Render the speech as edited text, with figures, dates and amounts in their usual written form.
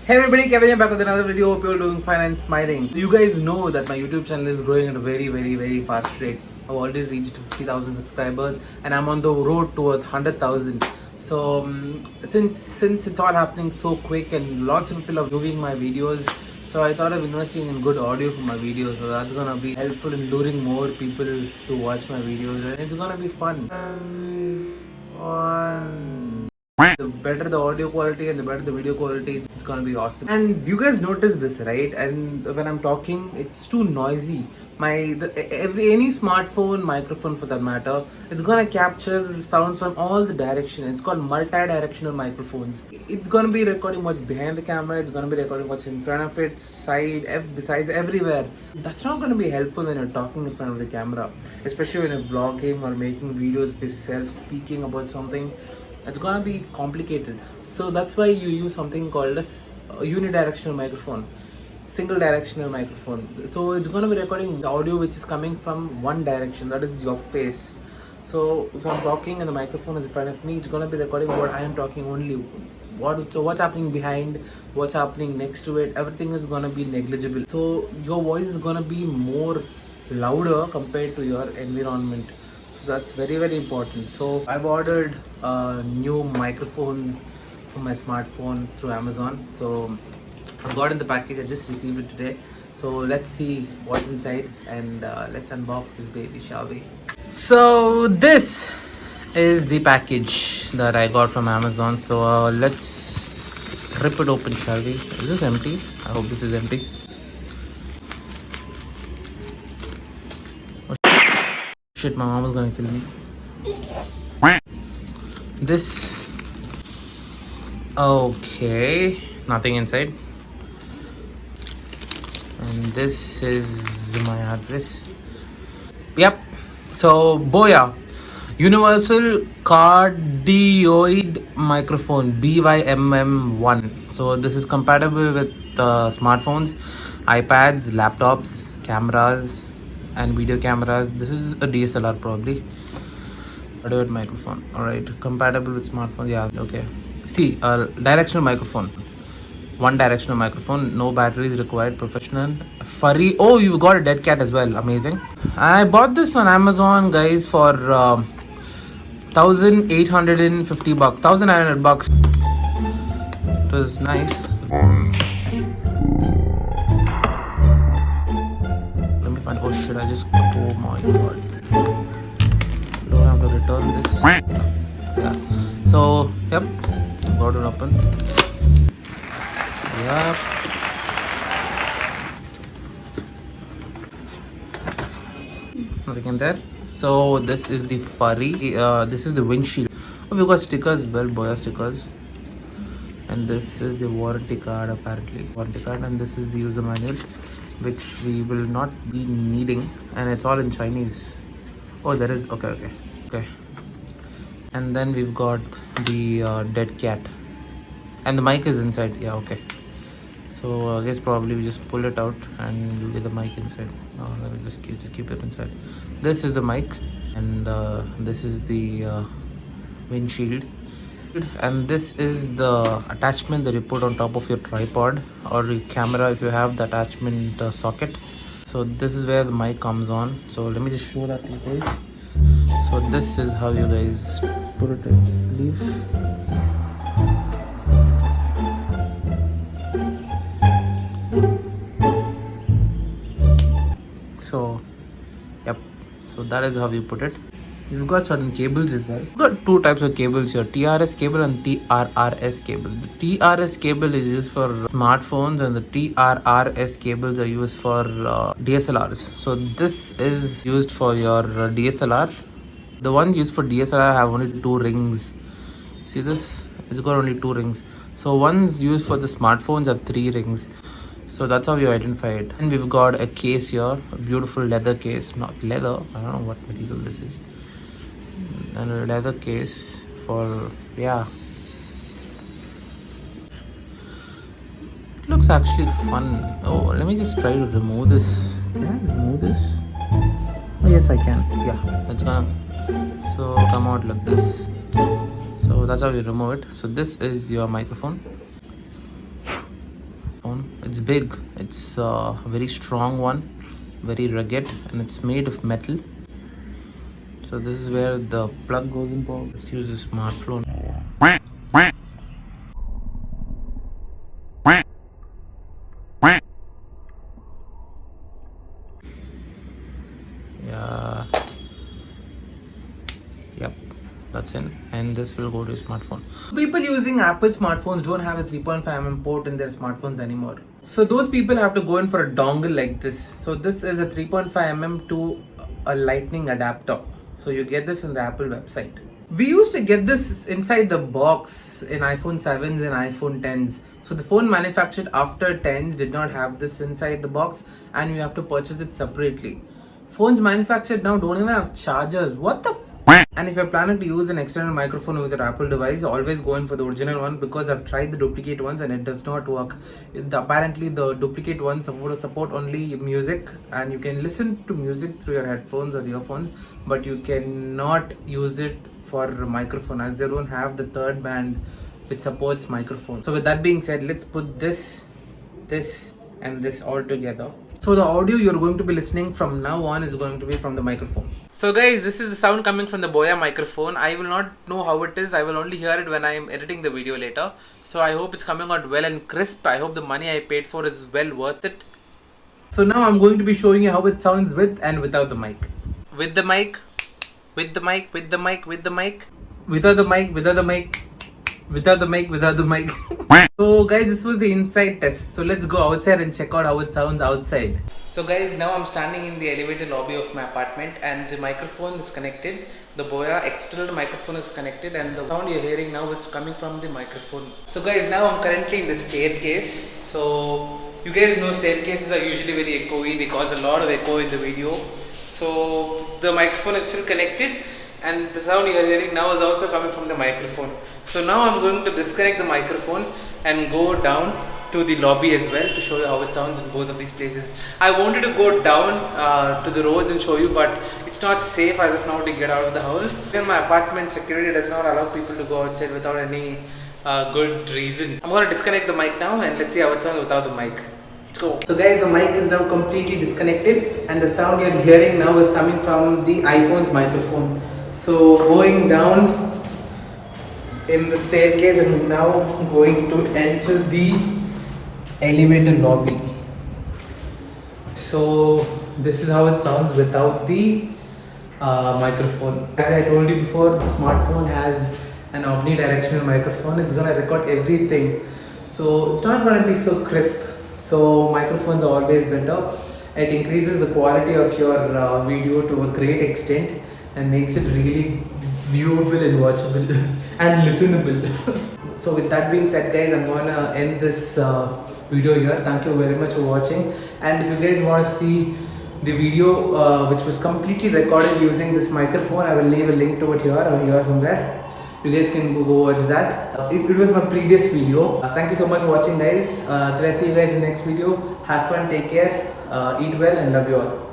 Hey everybody, Kevin here back with another video. Hope you're doing fine and smiling. You guys know that my YouTube channel is growing at a very fast rate. I've already reached 50,000 subscribers and I'm on the road towards 100,000. So since it's all happening so quick and lots of people are viewing my videos, so I thought of investing in good audio for my videos. So that's gonna be helpful in luring more people to watch my videos and it's gonna be fun. The better the audio quality and the better the video quality, it's gonna be awesome. And you guys notice this, right? And when I'm talking, it's too noisy. Any smartphone microphone for that matter, it's gonna capture sounds from all the directions. It's called multi-directional microphones. It's gonna be recording what's behind the camera. It's gonna be recording what's in front of it, besides everywhere. That's not gonna be helpful when you're talking in front of the camera, especially when you're vlogging or making videos of yourself speaking about something. It's gonna be complicated. So that's why you use something called as a unidirectional microphone, single directional microphone. So it's gonna be recording the audio which is coming from one direction, that is your face. So if I'm talking and the microphone is in front of me, it's gonna be recording what I am talking only. What's happening behind, what's happening next to it, everything is gonna be negligible. So your voice is gonna be more louder compared to your environment. That's very important. So I've ordered a new microphone for my smartphone through Amazon. So I've gotten the package. I just received it today. So let's see what's inside and let's unbox this baby, shall we? So this is the package that I got from Amazon. So let's rip it open, shall we? Is this empty? I hope this is empty. Shit, my mom is gonna kill me. This. Okay, nothing inside. And this is my address. Yep. So, Boya. Universal Cardioid Microphone BYMM1. So, this is compatible with smartphones, iPads, laptops, cameras, and video cameras. This is a DSLR probably. Cardioid microphone. Alright, compatible with smartphones. Yeah, okay. See, directional microphone. One directional microphone, no batteries required, professional. Furry. Oh, you got a dead cat as well. Amazing. I bought this on Amazon, guys, for 1,850 bucks, 1,900 bucks. It was nice. Let me find. Oh shit! I just. Oh my god. Don't have to return this. Yeah. So, yep. Got it open. Yep. Nothing in there. So this is the furry. This is the windshield. Oh, we got stickers as well, Boya stickers. And this is the warranty card apparently. Warranty card, and this is the user manual, which we will not be needing, and it's all in Chinese. Oh, there is. Okay. And then we've got the dead cat, and the mic is inside. Yeah, okay. So I guess probably we just pull it out and we'll get the mic inside. No, let me just keep it inside. This is the mic, and this is the windshield, and this is the attachment that you put on top of your tripod or your camera if you have the attachment socket. So this is where the mic comes on. So let me just show that to you guys. So this is how you guys put it in, I believe. So yep, so that is how you put it. You've got certain cables as well. You've got two types of cables here, TRS cable and TRRS cable. The TRS cable is used for smartphones and the TRRS cables are used for DSLRs. So this is used for your DSLR. The ones used for DSLR have only 2 rings. See this? It's got only 2 rings. So ones used for the smartphones have 3 rings. So that's how you identify it. And we've got a case here, a beautiful leather case. Not leather, I don't know what material this is. And a leather case for, yeah. It looks actually fun. Oh, let me just try to remove this. Can I remove this? Oh yes, I can. Yeah, it's gonna come out like this. So that's how you remove it. So this is your microphone. It's big. It's a very strong one, very rugged, and it's made of metal. So this is where the plug goes in. Let's use a smartphone. Yeah. Yep. That's in, and this will go to a smartphone. People using Apple smartphones don't have a 3.5mm port in their smartphones anymore. So those people have to go in for a dongle like this. So this is a 3.5mm to a lightning adapter. So you get this on the Apple website. We used to get this inside the box in iPhone 7s and iPhone 10s. So the phone manufactured after 10s did not have this inside the box, and you have to purchase it separately. Phones manufactured now don't even have chargers. What the And if you're planning to use an external microphone with your Apple device, always go in for the original one, because I've tried the duplicate ones and it does not work. Apparently the duplicate ones support only music, and you can listen to music through your headphones or earphones, but you cannot use it for microphone, as they don't have the third band which supports microphone. So with that being said, let's put this and this all together. So the audio you're going to be listening from now on is going to be from the microphone. So guys, this is the sound coming from the Boya microphone. I will not know how it is. I will only hear it when I am editing the video later. So I hope it's coming out well and crisp. I hope the money I paid for is well worth it. So now I'm going to be showing you how it sounds with and without the mic. With the mic, with the mic, with the mic, with the mic, without the mic, without the mic, without the mic, without the mic. So guys, this was the inside test. So let's go outside and check out how it sounds outside. So guys, now I'm standing in the elevator lobby of my apartment, and the microphone is connected. The Boya external microphone is connected, and the sound you're hearing now is coming from the microphone. So guys, now I'm currently in the staircase. So you guys know staircases are usually very echoey. They cause a lot of echo in the video. So the microphone is still connected, and the sound you are hearing now is also coming from the microphone. So now I'm going to disconnect the microphone and go down to the lobby as well to show you how it sounds in both of these places. I wanted to go down to the roads and show you, but it's not safe as of now to get out of the house. In my apartment, security does not allow people to go outside without any good reason. I'm going to disconnect the mic now, and let's see how it sounds without the mic. Let's go. So guys, the mic is now completely disconnected, and the sound you're hearing now is coming from the iPhone's microphone. So going down in the staircase, and now going to enter the elevator lobby. So this is how it sounds without the microphone. As I told you before, the smartphone has an omnidirectional microphone. It's gonna record everything, so it's not gonna be so crisp. So microphones are always better. It increases the quality of your video to a great extent and makes it really viewable and watchable and listenable. So with that being said guys, I'm gonna end this video here. Thank you very much for watching, and if you guys want to see the video which was completely recorded using this microphone, I will leave a link to it here or here somewhere. You guys can go watch that. It was my previous video. Thank you so much for watching guys. Till I see you guys in the next video. Have fun, take care, eat well, and love you all.